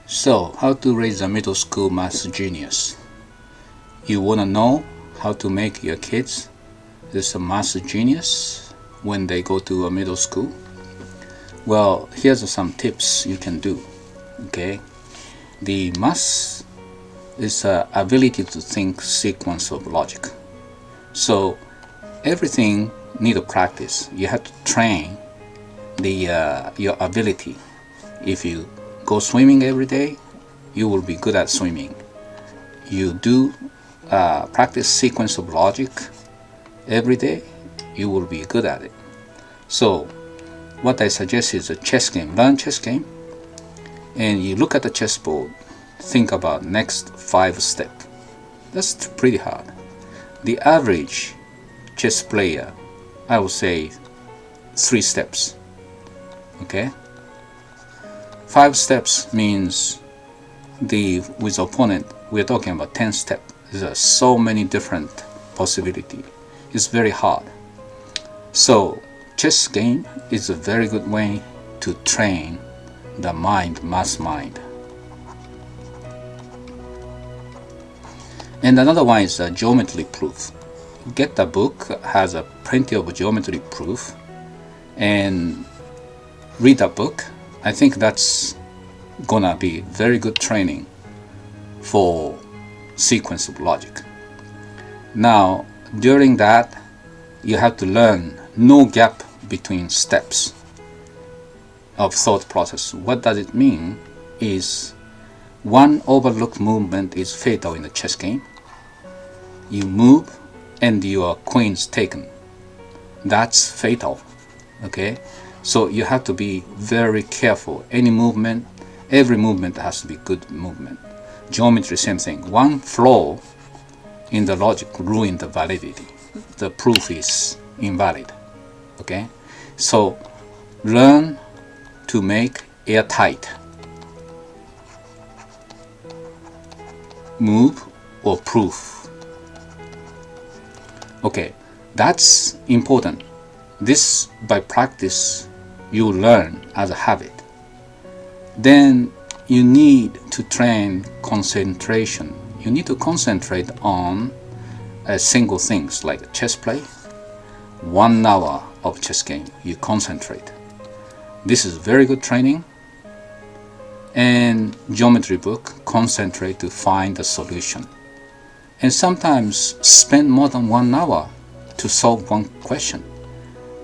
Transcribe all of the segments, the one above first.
So, how to raise a middle school math genius? You want to know how to make your kids this a math genius when they go to a middle school? Well, here's some tips you can do. Okay, the math is ability to think sequence of logic. So everything need a practice. You have to train your ability. If you go swimming every day, you will be good at swimming. You do practice sequence of logic every day, you will be good at it. So what I suggest is a chess game. Learn chess game, and you look at the chessboard, think about next 5 steps. That's pretty hard. The average chess player, I would say 3 steps. Okay, 5 steps means with opponent we're talking about 10 steps. There are so many different possibilities. It's very hard. So chess game is a very good way to train the math mind. And another one is geometry proof. Get the book, has plenty of geometry proof, and read a book. I think that's gonna be very good training for sequence of logic. Now during that you have to learn no gap between steps of thought process. What does it mean is one overlooked movement is fatal in the chess game. You move and your queen's taken. That's fatal. Okay, so you have to be very careful. Every movement has to be good movement. Geometry, same thing. One flaw in the logic ruin the validity. The proof is invalid. Okay, so learn to make airtight move or proof. Okay, that's important. This by practice you learn as a habit. Then you need to train concentration. You need to concentrate on single things like chess play. 1 hour of chess game, you concentrate. This is very good training. And geometry book, concentrate to find the solution. And sometimes spend more than 1 hour to solve one question.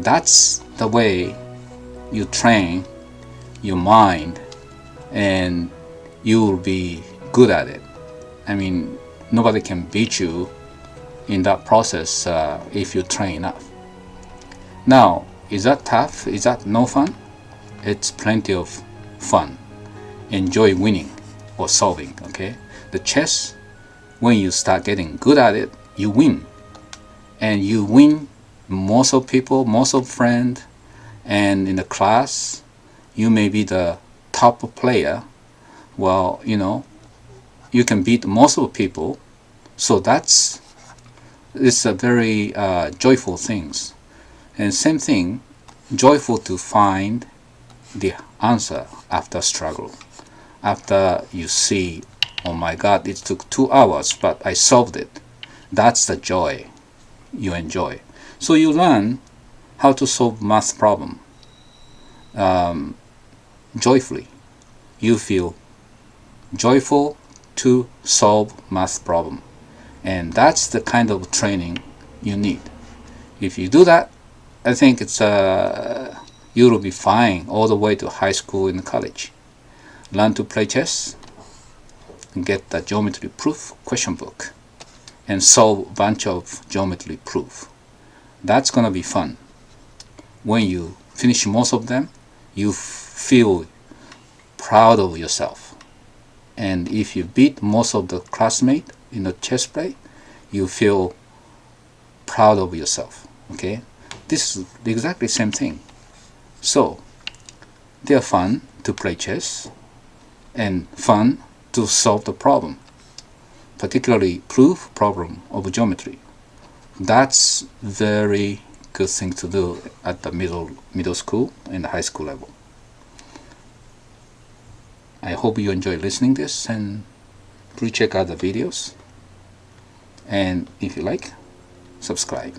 That's the way you train your mind, and you will be good at it. I mean, nobody can beat you in that process if you train enough. Now, is that tough? Is that no fun? It's plenty of fun. Enjoy winning or solving. Okay, the chess, when you start getting good at it, you win, and you win most of people, most of friends, and in the class you may be the top player. Well, you can beat most of people, so it's a very joyful things. And same thing, joyful to find the answer after struggle, after you see, oh my god, it took 2 hours but I solved it. That's the joy you enjoy. So you learn how to solve math problem joyfully. You feel joyful to solve math problem, and that's the kind of training you need. If you do that, I think you will be fine all the way to high school and college. Learn to play chess, get the geometry proof question book, and solve a bunch of geometry proof. That's gonna be fun. When you finish most of them, you feel proud of yourself. And if you beat most of the classmates in the chess play, you feel proud of yourself. Okay, this is exactly the same thing. So they are fun to play chess and fun to solve the problem, particularly proof problem of geometry. That's very good thing to do at the middle school and high school level. I hope you enjoy listening this, and please check out the videos, and if you like, subscribe.